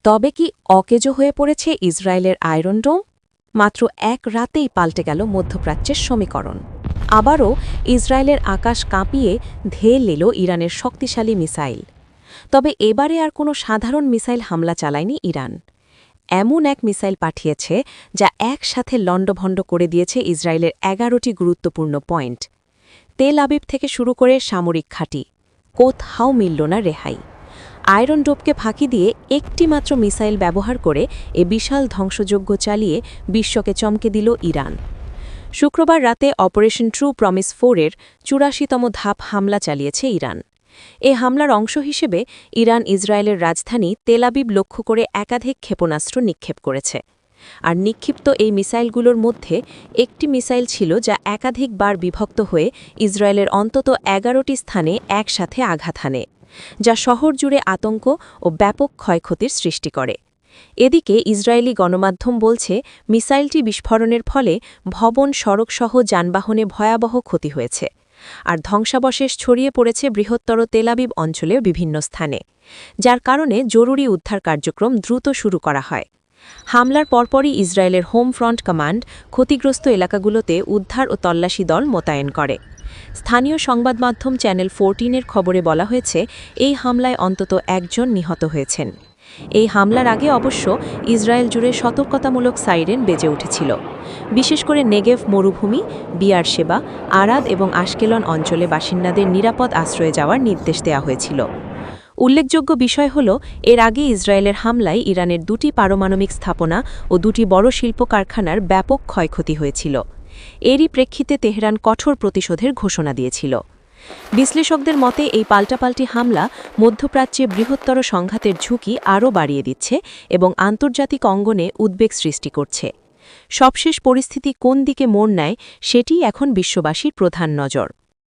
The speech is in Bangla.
তবে কি অকেজো হয়ে পড়েছে ইসরায়েলের আয়রন ডোম? মাত্র এক রাতেই পাল্টে গেল মধ্যপ্রাচ্যের সমীকরণ। আবারও ইসরায়েলের আকাশ কাঁপিয়ে ধেয়ে নিল ইরানের শক্তিশালী মিসাইল। তবে এবারে আর কোনো সাধারণ মিসাইল হামলা চালায়নি ইরান। এমন এক মিসাইল পাঠিয়েছে যা একসাথে লণ্ডভণ্ড করে দিয়েছে ইসরায়েলের ১১টি গুরুত্বপূর্ণ পয়েন্ট। তেল আবিব থেকে শুরু করে সামরিক ঘাঁটি, কোথাও মিলল না রেহাই। আয়রন ডোমকে ফাঁকি দিয়ে একটি মাত্র মিসাইল ব্যবহার করে এ বিশাল ধ্বংসযজ্ঞ চালিয়ে বিশ্বকে চমকে দিল ইরান। শুক্রবার রাতে অপারেশন ট্রু প্রমিস 4-এর ৮৪তম ধাপ হামলা চালিয়েছে ইরান। এ হামলার অংশ হিসেবে ইরান ইসরায়েলের রাজধানী তেল আবিব লক্ষ্য করে একাধিক ক্ষেপণাস্ত্র নিক্ষেপ করেছে। আর নিক্ষিপ্ত এই মিসাইলগুলোর মধ্যে একটি মিসাইল ছিল যা একাধিকবার বিভক্ত হয়ে ইসরায়েলের অন্তত ১১টি স্থানে একসাথে আঘাত হানে, যা শহর জুড়ে আতঙ্ক ও ব্যাপক ক্ষয়ক্ষতির সৃষ্টি করে। এদিকে ইসরায়েলি গণমাধ্যম বলছে, মিসাইলটি বিস্ফোরণের ফলে ভবন, সড়কসহ যানবাহনে ভয়াবহ ক্ষতি হয়েছে, আর ধ্বংসাবশেষ ছড়িয়ে পড়েছে বৃহত্তর তেল আবিব অঞ্চলের বিভিন্ন স্থানে, যার কারণে জরুরি উদ্ধার কার্যক্রম দ্রুত শুরু করা হয়। হামলার পরপরই ইসরায়েলের হোম ফ্রন্ট কমান্ড ক্ষতিগ্রস্ত এলাকাগুলোতে উদ্ধার ও তল্লাশি দল মোতায়েন করে। স্থানীয় সংবাদমাধ্যম চ্যানেল 14-এর খবরে বলা হয়েছে, এই হামলায় অন্তত একজন নিহত হয়েছেন। এই হামলার আগে অবশ্য ইসরায়েল জুড়ে সতর্কতামূলক সাইরেন বেজে উঠেছিল, বিশেষ করে নেগেভ মরুভূমি, বিয়ারশেবা, আরাদ এবং আশকেলন অঞ্চলে বাসিন্দাদের নিরাপদ আশ্রয়ে যাওয়ার নির্দেশ দেওয়া হয়েছিল। উল্লেখযোগ্য বিষয় হল, এর আগে ইসরায়েলের হামলায় ইরানের ২টি পারমাণবিক স্থাপনা ও ২টি বড় শিল্প কারখানার ব্যাপক ক্ষয়ক্ষতি হয়েছিল। এরই প্রেক্ষিতে তেহরান কঠোর প্রতিশোধের ঘোষণা দিয়েছিল। বিশ্লেষকদের মতে এই পাল্টাপাল্টি হামলা মধ্যপ্রাচ্যে বৃহত্তর সংঘাতের ঝুঁকি আরও বাড়িয়ে দিচ্ছে এবং আন্তর্জাতিক অঙ্গনে উদ্বেগ সৃষ্টি করছে। সবশেষ পরিস্থিতি কোন দিকে মোড় নেয়, সেটিই এখন বিশ্ববাসীর প্রধান নজর।